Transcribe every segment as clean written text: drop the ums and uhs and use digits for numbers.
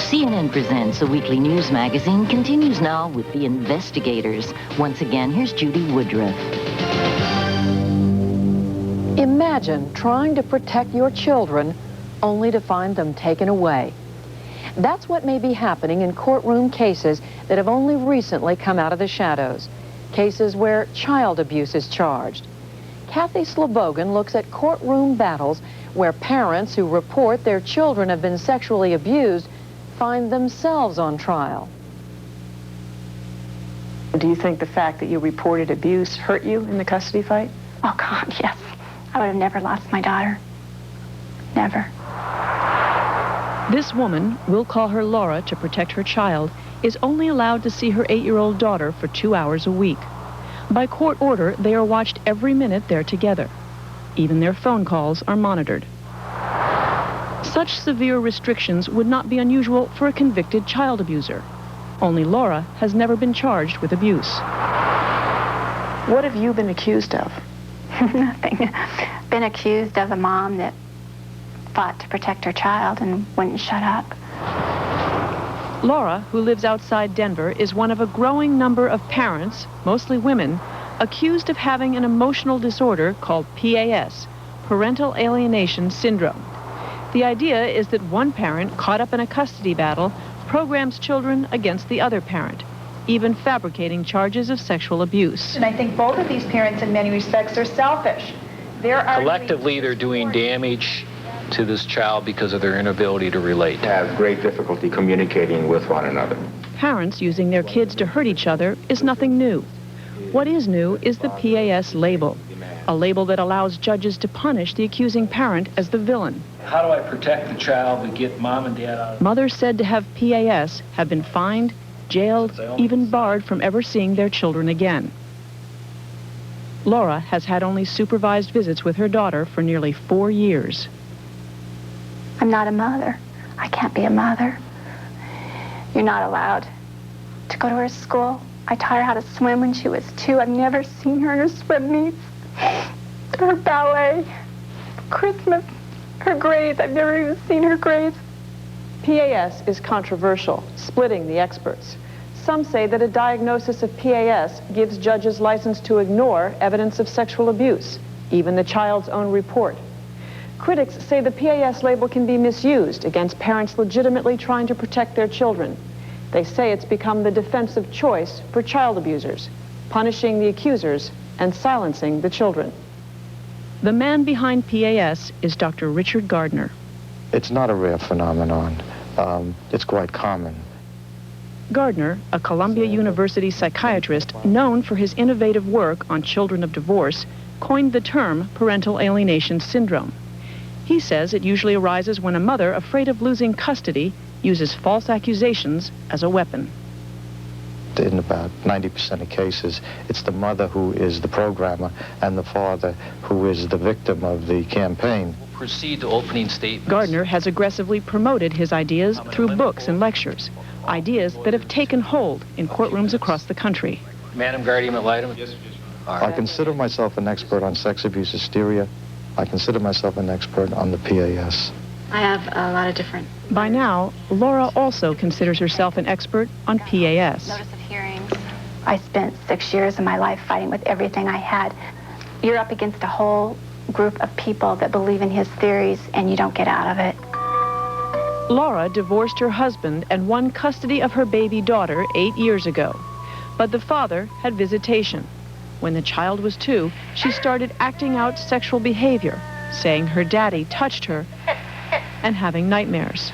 CNN Presents, a weekly news magazine, continues now with The Investigators. Once again, here's Judy Woodruff. Imagine trying to protect your children only to find them taken away. That's what may be happening in courtroom cases that have only recently come out of the shadows. Cases where child abuse is charged. Kathy Slobogin looks at courtroom battles where parents who report their children have been sexually abused find themselves on trial. Do you think the fact that you reported abuse hurt you in the custody fight? Oh, God, yes. I would have never lost my daughter. Never. This woman, we'll call her Laura to protect her child, is only allowed to see her 8-year-old daughter for 2 hours a week. By court order, they are watched every minute they're together. Even their phone calls are monitored. Such severe restrictions would not be unusual for a convicted child abuser. Only Laura has never been charged with abuse. What have you been accused of? Nothing. Been accused of a mom that fought to protect her child and wouldn't shut up. Laura, who lives outside Denver, is one of a growing number of parents, mostly women, accused of having an emotional disorder called PAS, Parental Alienation Syndrome. The idea is that one parent caught up in a custody battle programs children against the other parent, even fabricating charges of sexual abuse. And I think both of these parents, in many respects, are selfish. Collectively, they're doing damage to this child because of their inability to relate. Have great difficulty communicating with one another. Parents using their kids to hurt each other is nothing new. What is new is the PAS label, a label that allows judges to punish the accusing parent as the villain. How do I protect the child to get mom and dad out of it? Mothers said to have PAS have been fined, jailed, even barred from ever seeing their children again. Laura has had only supervised visits with her daughter for nearly 4 years. I'm not a mother. I can't be a mother. You're not allowed to go to her school. I taught her how to swim when she was 2. I've never seen her in her swim meets, her ballet, Christmas, her grades. I've never even seen her grades. PAS is controversial, splitting the experts. Some say that a diagnosis of PAS gives judges license to ignore evidence of sexual abuse, even the child's own report. Critics say the PAS label can be misused against parents legitimately trying to protect their children. They say it's become the defensive choice for child abusers, punishing the accusers and silencing the children. The man behind PAS is Dr. Richard Gardner. It's not a rare phenomenon. It's quite common. Gardner, a Columbia University psychiatrist known for his innovative work on children of divorce, coined the term parental alienation syndrome. He says it usually arises when a mother afraid of losing custody uses false accusations as a weapon. In about 90% of cases, it's the mother who is the programmer and the father who is the victim of the campaign. Proceed to opening statements. Gardner has aggressively promoted his ideas through books and lectures, ideas that have taken hold in courtrooms across the country. Madam Guardian ad litem. I consider myself an expert on sex abuse hysteria. I consider myself an expert on the PAS. I have a lot of different... By now, Laura also considers herself an expert on PAS. Notice of hearings. I spent 6 years of my life fighting with everything I had. You're up against a whole group of people that believe in his theories, and you don't get out of it. Laura divorced her husband and won custody of her baby daughter 8 years ago. But the father had visitation. When the child was 2, she started acting out sexual behavior, saying her daddy touched her and having nightmares.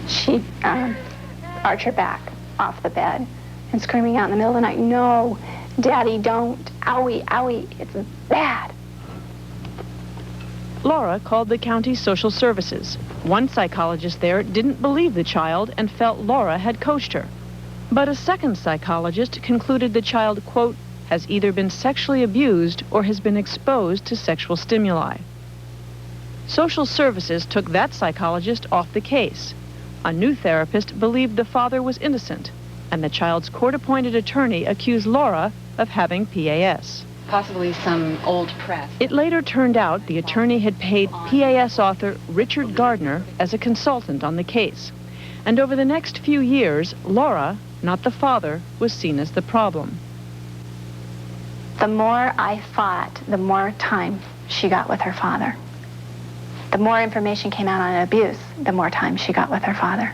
She'd arch her back off the bed and screaming out in the middle of the night, "No, Daddy, don't. Owie, owie, it's bad." Laura called the county social services. One psychologist there didn't believe the child and felt Laura had coached her. But a second psychologist concluded the child, quote, has either been sexually abused or has been exposed to sexual stimuli. Social services took that psychologist off the case. A new therapist believed the father was innocent, and the child's court-appointed attorney accused Laura of having PAS. possibly some old press. It later turned out the attorney had paid PAS author Richard Gardner as a consultant on the case. And over the next few years, Laura, not the father, was seen as the problem. The more I fought, the more time she got with her father. The more information came out on abuse, the more time she got with her father.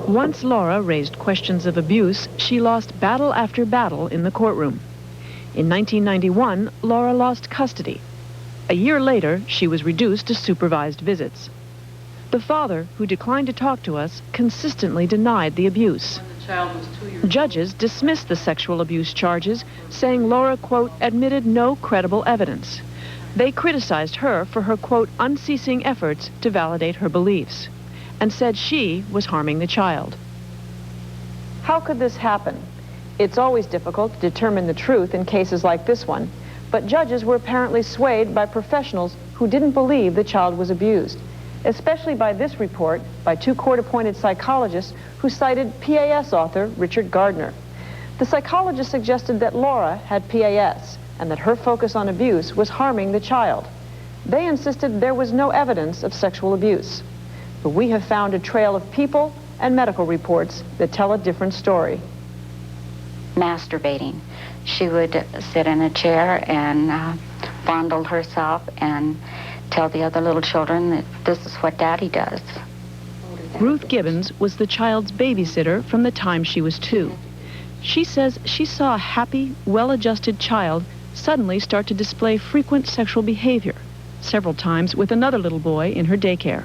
Once Laura raised questions of abuse, she lost battle after battle in the courtroom. In 1991, Laura lost custody. A year later, she was reduced to supervised visits. The father, who declined to talk to us, consistently denied the abuse. Judges dismissed the sexual abuse charges, saying Laura, quote, admitted no credible evidence. They criticized her for her, quote, unceasing efforts to validate her beliefs, and said she was harming the child. How could this happen? It's always difficult to determine the truth in cases like this one, but judges were apparently swayed by professionals who didn't believe the child was abused, especially by this report by two court-appointed psychologists who cited PAS author Richard Gardner. The psychologist suggested that Laura had PAS and that her focus on abuse was harming the child. They insisted there was no evidence of sexual abuse. But we have found a trail of people and medical reports that tell a different story. Masturbating. She would sit in a chair and fondle herself and tell the other little children that this is what Daddy does. Ruth Gibbons was the child's babysitter from the time she was 2. She says she saw a happy, well-adjusted child suddenly start to display frequent sexual behavior, several times with another little boy in her daycare.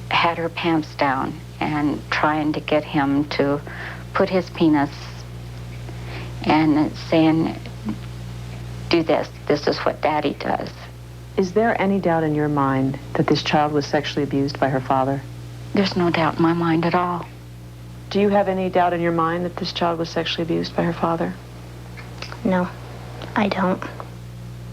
Had her pants down and trying to get him to put his penis and saying, do this is what Daddy does. Is there any doubt in your mind that this child was sexually abused by her father? There's no doubt in my mind at all. Do you have any doubt in your mind that this child was sexually abused by her father? No, I don't.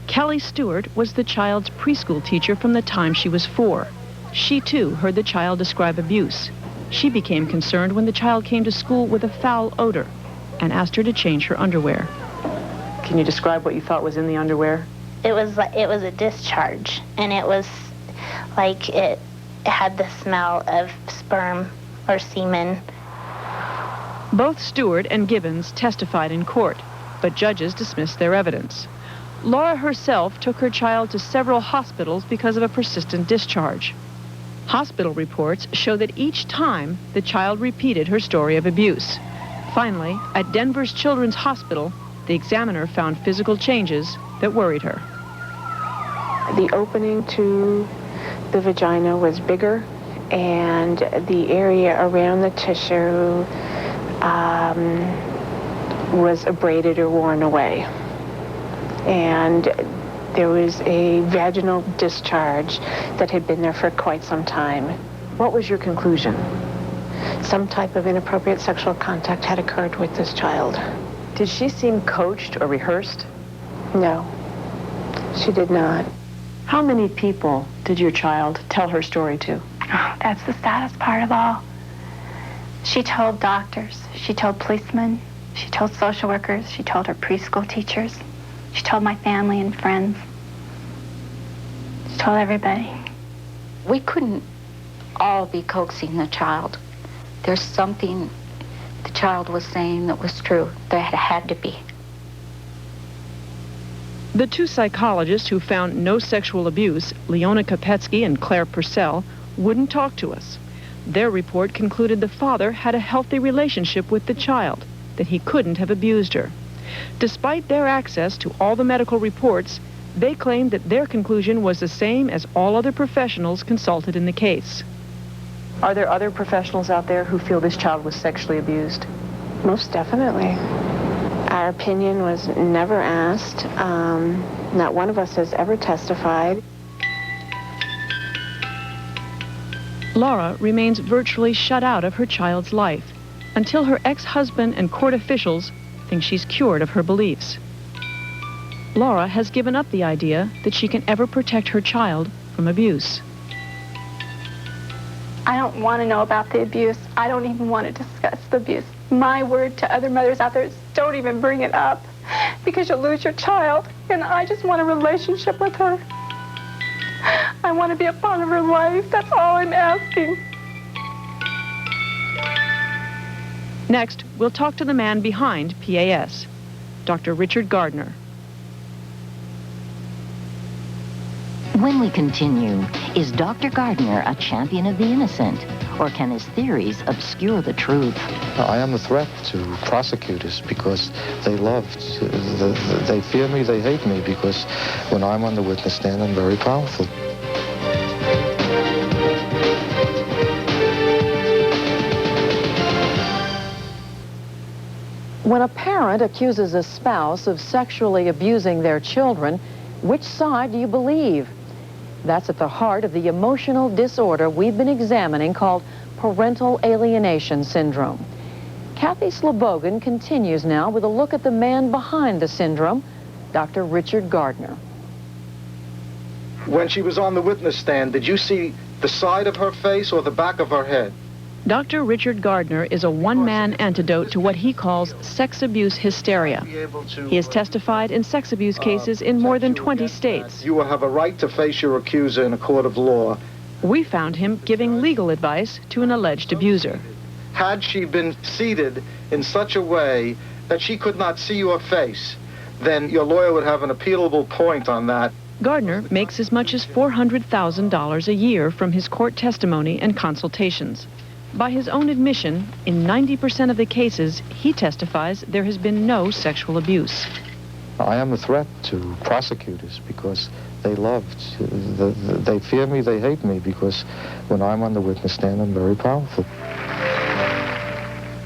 Kelly Stewart was the child's preschool teacher from the time she was 4. She, too, heard the child describe abuse. She became concerned when the child came to school with a foul odor and asked her to change her underwear. Can you describe what you thought was in the underwear? It was a discharge, and it was like it had the smell of sperm or semen. Both Stewart and Gibbons testified in court, but judges dismissed their evidence. Laura herself took her child to several hospitals because of a persistent discharge. Hospital reports show that each time the child repeated her story of abuse. Finally, at Denver's Children's Hospital, the examiner found physical changes that worried her. The opening to the vagina was bigger, and the area around the tissue was abraded or worn away. And there was a vaginal discharge that had been there for quite some time. What was your conclusion? Some type of inappropriate sexual contact had occurred with this child. Did she seem coached or rehearsed? No, she did not. How many people did your child tell her story to? Oh, that's the saddest part of all. She told doctors, she told policemen, she told social workers, she told her preschool teachers, she told my family and friends. She told everybody. We couldn't all be coaxing the child. There's something the child was saying that was true. There had to be. The two psychologists who found no sexual abuse, Leona Kopetsky and Claire Purcell, wouldn't talk to us. Their report concluded the father had a healthy relationship with the child, that he couldn't have abused her. Despite their access to all the medical reports, they claimed that their conclusion was the same as all other professionals consulted in the case. Are there other professionals out there who feel this child was sexually abused? Most definitely. Our opinion was never asked. Not one of us has ever testified. Laura remains virtually shut out of her child's life until her ex-husband and court officials think she's cured of her beliefs. Laura has given up the idea that she can ever protect her child from abuse. I don't want to know about the abuse. I don't even want to discuss the abuse. My word to other mothers out there is don't even bring it up. because you'll lose your child. And I just want a relationship with her. I want to be a part of her life. That's all I'm asking. Next, we'll talk to the man behind PAS, Dr. Richard Gardner. When we continue, is Dr. Gardner a champion of the innocent, or can his theories obscure the truth? I am a threat to prosecutors because they they fear me, they hate me, because when I'm on the witness stand, I'm very powerful. When a parent accuses a spouse of sexually abusing their children, which side do you believe? That's at the heart of the emotional disorder we've been examining called parental alienation syndrome. Kathy Slobogan continues now with a look at the man behind the syndrome, Dr. Richard Gardner. When she was on the witness stand, did you see the side of her face or the back of her head? Dr. Richard Gardner is a one-man antidote to what he calls sex abuse hysteria. He has testified in sex abuse cases in more than 20 states. You will have a right to face your accuser in a court of law. We found him giving legal advice to an alleged abuser. Had she been seated in such a way that she could not see your face, then your lawyer would have an appealable point on that. Gardner makes as much as $400,000 a year from his court testimony and consultations. By his own admission, in 90% of the cases, he testifies there has been no sexual abuse. I am a threat to prosecutors because they they fear me, they hate me, because when I'm on the witness stand, I'm very powerful.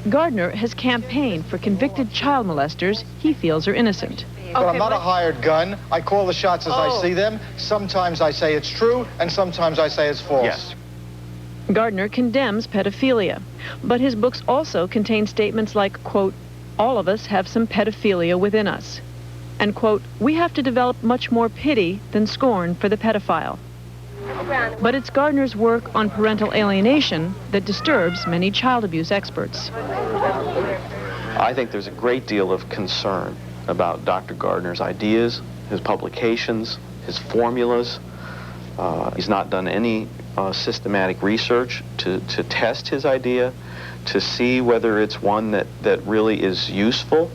Gardner has campaigned for convicted child molesters he feels are innocent. But I'm not a hired gun. I call the shots as I see them. Sometimes I say it's true, and sometimes I say it's false. Yes. Gardner condemns pedophilia, but his books also contain statements like, quote, all of us have some pedophilia within us, and, quote, we have to develop much more pity than scorn for the pedophile. But it's Gardner's work on parental alienation that disturbs many child abuse experts. I think there's a great deal of concern about Dr. Gardner's ideas, his publications, his formulas. He's not done any systematic research to test his idea, to see whether it's one that really is useful,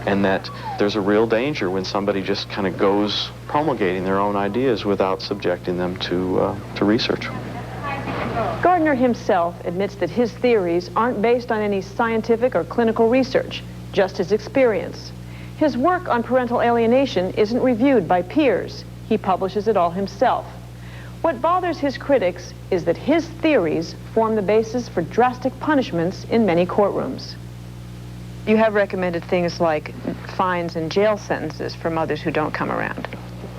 and that there's a real danger when somebody just kind of goes promulgating their own ideas without subjecting them to research. Gardner himself admits that his theories aren't based on any scientific or clinical research, just his experience. His work on parental alienation isn't reviewed by peers. He publishes it all himself. What bothers his critics is that his theories form the basis for drastic punishments in many courtrooms. You have recommended things like fines and jail sentences for mothers who don't come around.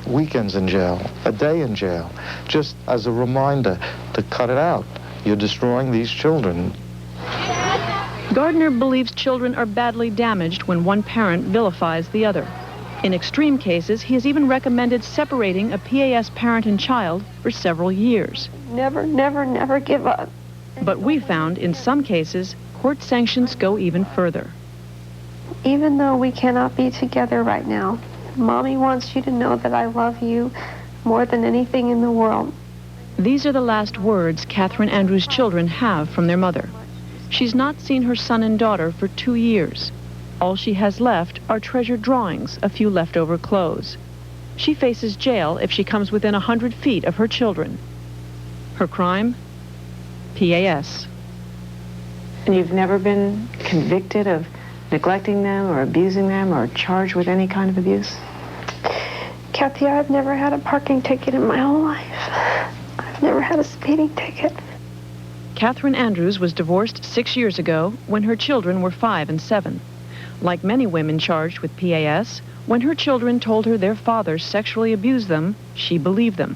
Weekends in jail, a day in jail, just as a reminder to cut it out. You're destroying these children. Gardner believes children are badly damaged when one parent vilifies the other. In extreme cases, he has even recommended separating a PAS parent and child for several years. Never, never, never give up. But we found in some cases, court sanctions go even further. Even though we cannot be together right now, Mommy wants you to know that I love you more than anything in the world. These are the last words Catherine Andrews' children have from their mother. She's not seen her son and daughter for 2 years. All she has left are treasured drawings, a few leftover clothes. She faces jail if she comes within 100 feet of her children. Her crime? PAS. And you've never been convicted of neglecting them or abusing them or charged with any kind of abuse? Kathy, I've never had a parking ticket in my whole life. I've never had a speeding ticket. Catherine Andrews was divorced 6 years ago when her children were 5 and 7. Like many women charged with PAS, when her children told her their fathers sexually abused them, she believed them.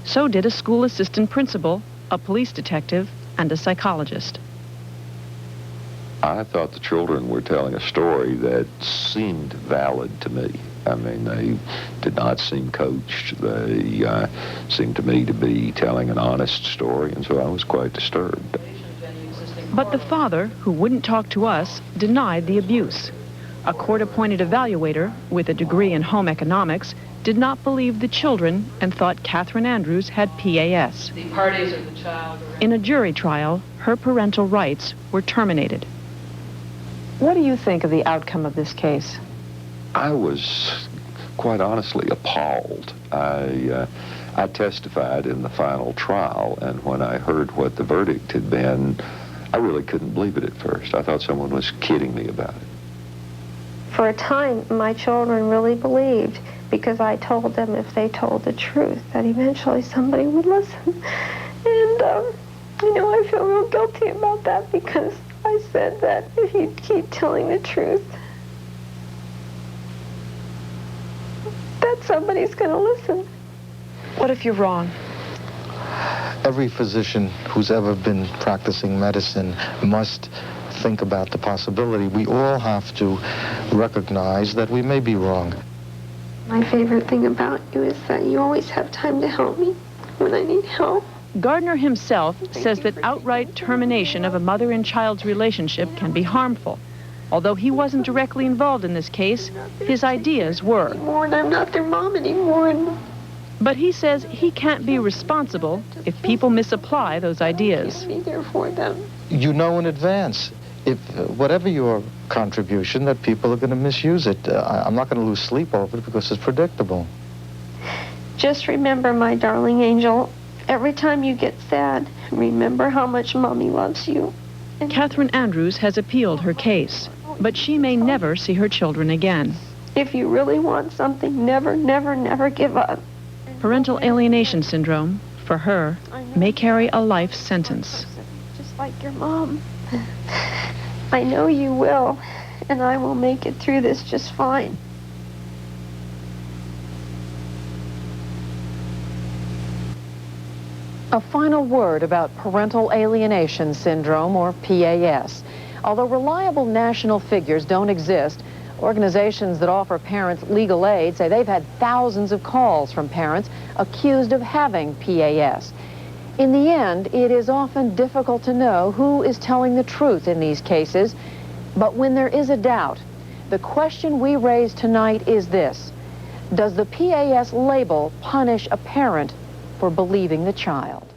So did a school assistant principal, a police detective, and a psychologist. I thought the children were telling a story that seemed valid to me. I mean, they did not seem coached. They seemed to me to be telling an honest story, and so I was quite disturbed. But the father, who wouldn't talk to us, denied the abuse. A court-appointed evaluator with a degree in home economics did not believe the children and thought Catherine Andrews had PAS. The parties of the child. In a jury trial, her parental rights were terminated. What do you think of the outcome of this case? I was, quite honestly, appalled. I testified in the final trial, and when I heard what the verdict had been, I really couldn't believe it at first. I thought someone was kidding me about it. For a time, my children really believed, because I told them if they told the truth, that eventually somebody would listen. And, you know, I feel real guilty about that, because I said that if you keep telling the truth, that somebody's going to listen. What if you're wrong? Every physician who's ever been practicing medicine must think about the possibility. We all have to recognize that we may be wrong. My favorite thing about you is that you always have time to help me when I need help. Gardner himself says that outright termination of a mother and child's relationship can be harmful. Although he wasn't directly involved in this case, his ideas were. And I'm not their mom anymore. But he says he can't be responsible if people misapply those ideas. Be there for them. You know in advance, if whatever your contribution, that people are going to misuse it. I'm not going to lose sleep over it because it's predictable. Just remember, my darling angel, every time you get sad, remember how much Mommy loves you. Catherine Andrews has appealed her case, but she may never see her children again. If you really want something, never, never, never give up. Parental alienation syndrome, for her, may carry a life sentence. Just like your mom. I know you will, and I will make it through this just fine. A final word about parental alienation syndrome, or PAS. Although reliable national figures don't exist, organizations that offer parents legal aid say they've had thousands of calls from parents accused of having PAS. In the end, it is often difficult to know who is telling the truth in these cases, but when there is a doubt, the question we raise tonight is this: does the PAS label punish a parent for believing the child?